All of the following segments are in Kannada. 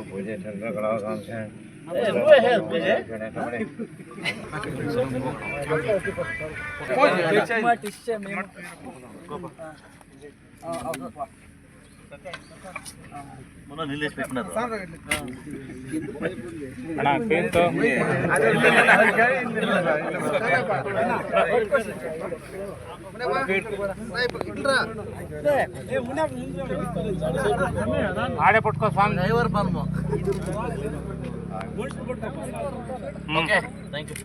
पूजे चंद्रकला మన నిలేష్ పెట్టినారు అಣ್ಣ పేంతో ఆడే పట్టుకో స్వామి డ్రైవర్ పర్మో ఓకే ಥ್ಯಾಂಕ್ ಯು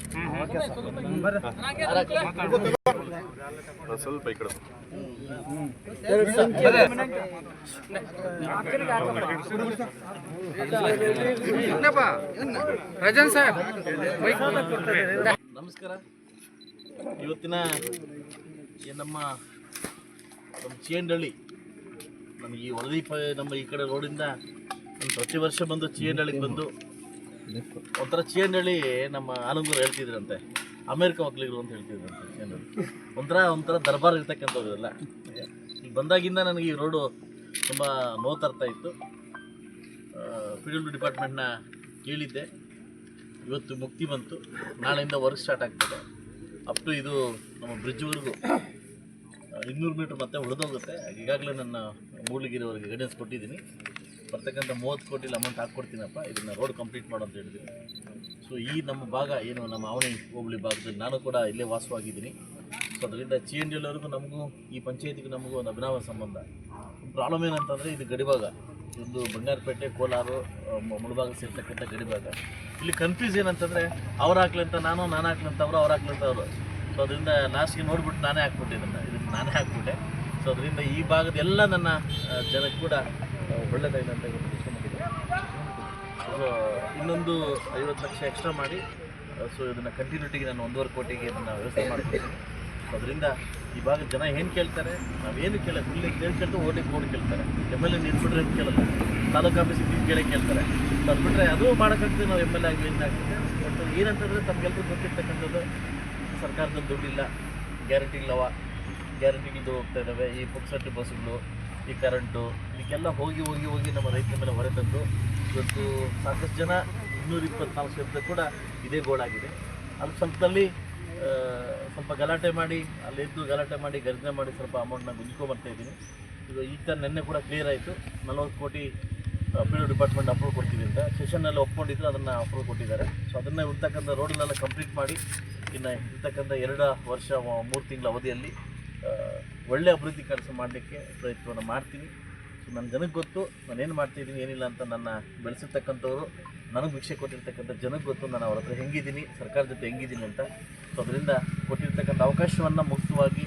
ಸ್ವಲ್ಪ ಈ ಕಡೆ ನಮಸ್ಕಾರ. ಇವತ್ತಿನ ನಮ್ಮ ಚೀಯಂಡಳ್ಳಿ ನಮಗೆ ಈ ವರದಿ ನಮ್ಮ ಈ ಕಡೆ ರೋಡಿಂದ ಪ್ರತಿ ವರ್ಷ ಬಂದು ಚೀಯಂಡಳ್ಳಿಗೆ ಬಂದು ಒಂಥರ ಚೀಯಂಡಳ್ಳಿ ನಮ್ಮ ಆನಂದರು ಹೇಳ್ತಿದ್ರಂತೆ ಅಮೇರಿಕ ಒಕ್ಕಲಿಗರು ಅಂತ ಹೇಳ್ತಿದ್ರಂತೆ ಚೀಯಂಡಳ್ಳಿ ಒಂಥರ ದರ್ಬಾರ್ ಇರ್ತಕ್ಕಂಥವ್ರಲ್ಲ. ಈಗ ಬಂದಾಗಿಂದ ನನಗೆ ಈ ರೋಡು ತುಂಬ ನೋವು ತರ್ತಾ ಇತ್ತು. ಪಿ.ಡಬ್ಲ್ಯೂ ಡಿಪಾರ್ಟ್ಮೆಂಟ್ನ ಕೇಳಿದ್ದೆ, ಇವತ್ತು ಮುಕ್ತಿ ಬಂತು. ನಾಳೆಯಿಂದ ವರ್ಕ್ ಸ್ಟಾರ್ಟ್ ಆಗ್ತದೆ. ಅಪ್ ಟು ಇದು ನಮ್ಮ ಬ್ರಿಡ್ಜ್ವರೆಗೂ 200 ಮೀಟ್ರ್ ಮತ್ತೆ ಉಳಿದೋಗುತ್ತೆ. ಈಗಾಗಲೇ ನನ್ನ ಮೂಡ್ಲಿಗಿರೋರಿಗೆ ಗೈಡೆನ್ಸ್ ಕೊಟ್ಟಿದ್ದೀನಿ. ಬರ್ತಕ್ಕಂಥ 30 ಕೋಟಿಲಿ ಅಮೌಂಟ್ ಹಾಕ್ಕೊಡ್ತೀನಪ್ಪ, ಇದನ್ನು ರೋಡ್ ಕಂಪ್ಲೀಟ್ ಮಾಡು ಅಂತ ಹೇಳಿದ್ದೀನಿ. ಸೊ ಈ ನಮ್ಮ ಭಾಗ ಏನು ನಮ್ಮ ಅವನಿ ಹೋಬಳಿ ಭಾಗದಲ್ಲಿ ನಾನು ಕೂಡ ಇಲ್ಲೇ ವಾಸವಾಗಿದ್ದೀನಿ. ಸೊ ಅದರಿಂದ ಚೀಯಂಡಳ್ಳಿವರೆಗೂ ನಮಗೂ ಈ ಪಂಚಾಯತಿಗೂ ನಮಗೂ ಒಂದು ಅಭಿನವ ಸಂಬಂಧ. ಪ್ರಾಬ್ಲಮ್ ಏನಂತಂದರೆ ಇದು ಗಡಿಭಾಗ, ಒಂದು ಬಂಗಾರಪೇಟೆ ಕೋಲಾರ ಮುಳಭಾಗ ಸೇರ್ತಕ್ಕಂಥ ಗಡಿಭಾಗ. ಇಲ್ಲಿ ಕನ್ಫ್ಯೂಸ್ ಏನಂತಂದರೆ ಅವ್ರು ಹಾಕ್ಲಂತ ನಾನು ಹಾಕ್ಲಂತ ಅವ್ರು ಹಾಕ್ಲಂತ ಅವರು. ಸೊ ಅದರಿಂದ ಲಾಸ್ಟ್ಗೆ ನೋಡ್ಬಿಟ್ಟು ನಾನೇ ಹಾಕ್ಬಿಟ್ಟೆ. ಸೊ ಅದರಿಂದ ಈ ಭಾಗದ ಎಲ್ಲ ನನ್ನ ಜನಕ್ಕೆ ಕೂಡ ಒಳ್ಳೆಯದಾಗಿದೆ ಅಂತ ಇಷ್ಟಪಟ್ಟಿದ್ದೆ. ಸೊ ಇನ್ನೊಂದು 50 ಲಕ್ಷ ಎಕ್ಸ್ಟ್ರಾ ಮಾಡಿ ಸೊ ಇದನ್ನು ಕಂಟಿನ್ಯೂಟಿಗೆ ನಾನು 1.5 ಕೋಟಿಗೆ ಇದನ್ನು ವ್ಯವಸ್ಥೆ ಮಾಡ್ತೀನಿ. ಸೊ ಅದರಿಂದ ಈ ಭಾಗದ ಜನ ಏನು ಕೇಳ್ತಾರೆ, ನಾವೇನು ಕೇಳೋದು ಇಲ್ಲಿ ಕೇಳ್ಕೊಂಡು ಓಟಿಗೆ ಬೋರ್ಡ್ ಕೇಳ್ತಾರೆ, MLA ನಿಂತ್ಬಿಟ್ರೆ ಅಂತ ಕೇಳಲ್ಲ, ತಾಲೂಕು ಆಫೀಸಿಗೆ ಕೇಳ್ತಾರೆ. ಸೊ ಅದು ಬಿಟ್ಟರೆ ಅದು ಮಾಡೋಕ್ಕಾಗ್ತದೆ, ನಾವು MLA ಆಗಲಿ ಏನಾಗ್ತದೆ. ಬಟ್ ಏನಂತಂದರೆ ತಮಗೆಲ್ಲರೂ ಗೊತ್ತಿರ್ತಕ್ಕಂಥದ್ದು ಸರ್ಕಾರದಲ್ಲಿ ದುಡ್ಡಿಲ್ಲ, ಗ್ಯಾರಂಟಿಗಳು ಹೋಗ್ತಾ ಇದ್ದಾವೆ. ಈ ಪುಕ್ಸಟ್ಟಿ ಬಸ್ಸುಗಳು, ಈ ಕರೆಂಟು, ಇದಕ್ಕೆಲ್ಲ ಹೋಗಿ ನಮ್ಮ ರೈತರ ಮೇಲೆ ಹೊರೆ ತಂದು ಇವತ್ತು ಸಾಕಷ್ಟು ಜನ 224 ಶಬ್ದ ಕೂಡ ಇದೇ ಗೋಳಾಗಿದೆ. ಅದು ಸ್ವಲ್ಪದಲ್ಲಿ ಸ್ವಲ್ಪ ಗಲಾಟೆ ಮಾಡಿ ಗರ್ಜನೆ ಮಾಡಿ ಸ್ವಲ್ಪ ಅಮೌಂಟ್ನ ಗುಂಜ್ಕೊಂಡ್ಬರ್ತಾಯಿದ್ದೀನಿ. ಇದು ಈಗ ನೆನ್ನೆ ಕೂಡ ಕ್ಲಿಯರ್ ಆಯಿತು. 40 ಕೋಟಿ ಪಿ.ಡಬ್ಲ್ಯೂ ಡಿಪಾರ್ಟ್ಮೆಂಟ್ ಅಪ್ರೂವ್ ಕೊಡ್ತೀವಿ ಅಂತ ಸೆಷನ್ನಲ್ಲಿ ಒಪ್ಕೊಂಡಿದ್ರು, ಅದನ್ನು ಅಪ್ರೂವ್ ಕೊಟ್ಟಿದ್ದಾರೆ. ಸೊ ಅದನ್ನು ಇರ್ತಕ್ಕಂಥ ರೋಡನ್ನೆಲ್ಲ ಕಂಪ್ಲೀಟ್ ಮಾಡಿ ಇನ್ನು ಇರ್ತಕ್ಕಂಥ 2 ವರ್ಷ 3 ತಿಂಗಳ ಅವಧಿಯಲ್ಲಿ ಒಳ್ಳೆ ಅಭಿವೃದ್ಧಿ ಕೆಲಸ ಮಾಡಲಿಕ್ಕೆ ಪ್ರಯತ್ನವನ್ನು ಮಾಡ್ತೀನಿ. ಸೊ ನನ್ನ ಜನಕ್ಕೆ ಗೊತ್ತು ನಾನೇನು ಮಾಡ್ತಿದ್ದೀನಿ ಏನಿಲ್ಲ ಅಂತ. ನನ್ನ ಬೆಳೆಸಿರ್ತಕ್ಕಂಥವ್ರು, ನನಗೆ ಭಿಕ್ಷೆ ಕೊಟ್ಟಿರ್ತಕ್ಕಂಥ ಜನಕ್ಕೆ ಗೊತ್ತು ನಾನು ಅವ್ರ ಹತ್ರ ಹೆಂಗಿದ್ದೀನಿ, ಸರ್ಕಾರದ ಜೊತೆ ಹೆಂಗಿದ್ದೀನಿ ಅಂತ. ಸೊ ಅದರಿಂದ ಕೊಟ್ಟಿರ್ತಕ್ಕಂಥ ಅವಕಾಶವನ್ನು ಮುಕ್ತವಾಗಿ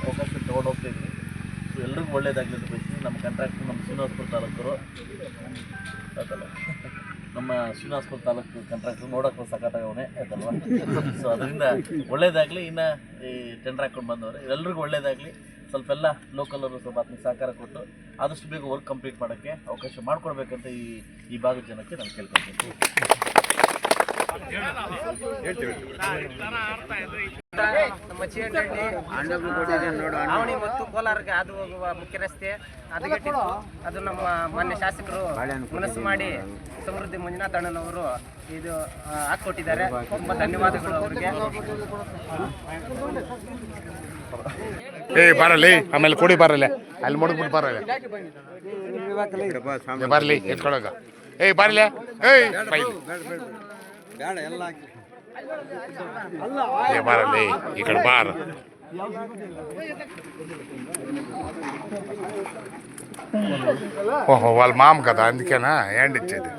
ಅವಕಾಶ ತೊಗೊಂಡು ಹೋಗ್ತಾಯಿದ್ದೀನಿ. ಸೊ ಎಲ್ರಿಗೂ ಒಳ್ಳೆಯದಾಗಲಿ ಅಂತ ಬಯಸ್ತೀನಿ. ನಮ್ಮ ಕಾಂಟ್ರಾಕ್ಟರ್ ನಮ್ಮ ಶ್ರೀನಿವಾಸಪುರ ತಾಲೂಕರು ಆಯ್ತಲ್ಲ, ನಮ್ಮ ಶ್ರೀನಿವಾಸಪುರ ತಾಲೂಕು ಕಾಂಟ್ರಾಕ್ಟರ್ ನೋಡೋಕೆ ಸಖತ್ತಾಗವನೇ ಆಯ್ತಲ್ವ. ಸೊ ಅದರಿಂದ ಒಳ್ಳೇದಾಗಲಿ. ಇನ್ನು ಈ ಟೆಂಡರ್ ಹಾಕ್ಕೊಂಡು ಬಂದವರು ಎಲ್ಲರಿಗೂ ಒಳ್ಳೇದಾಗಲಿ. ಸ್ವಲ್ಪ ಎಲ್ಲ ಲೋಕಲವರು ಸ್ವಲ್ಪ ಅದಕ್ಕೆ ಸಹಕಾರ ಕೊಟ್ಟು ಆದಷ್ಟು ಬೇಗ ವರ್ಕ್ ಕಂಪ್ಲೀಟ್ ಮಾಡೋಕ್ಕೆ ಅವಕಾಶ ಮಾಡಿಕೊಡ್ಬೇಕಂತ ಈ ಭಾಗದ ಜನಕ್ಕೆ ನಾನು ಕೇಳ್ಕೊಳ್ತೀನಿ. ನಮ್ಮ ಚೀಯಂಡಳ್ಳಿ ಆವಣಿ ಮತ್ತು ಕೋಲಾರಕ್ಕೆ ಹಾದು ಹೋಗುವ ಮುಖ್ಯ ರಸ್ತೆ ಹದಗೆಟ್ಟಿತ್ತು. ಅದು ನಮ್ಮ ಮಾನ್ಯ ಶಾಸಕರು ಮನಸ್ಸು ಮಾಡಿ ಸಮೃದ್ಧಿ ಮಂಜುನಾಥ ಅಣ್ಣನವರು ಇದು ಹಾಕ್ಕೊಟ್ಟಿದ್ದಾರೆ. ತುಂಬ ಧನ್ಯವಾದಗಳು ಅವರಿಗೆ. ಬರಲಿ ಆಮೇಲೆ ಕೊಡಿ, ಬರಲ್ಲ ಅಲ್ಲಿ ಮುಡ್ಬಿಟ್ಟು ಬರಲ್ಲ, ಬರಲಿ ಎತ್ಕೊಳಗ. ಬರಲ್ಲ ಬರಲಿ ಈ ಕಡೆ ಬಾರ. ఓహో వాళ్ళ మామ కదా అందుకేనా హ్యాండ్ ఇచ్చేది.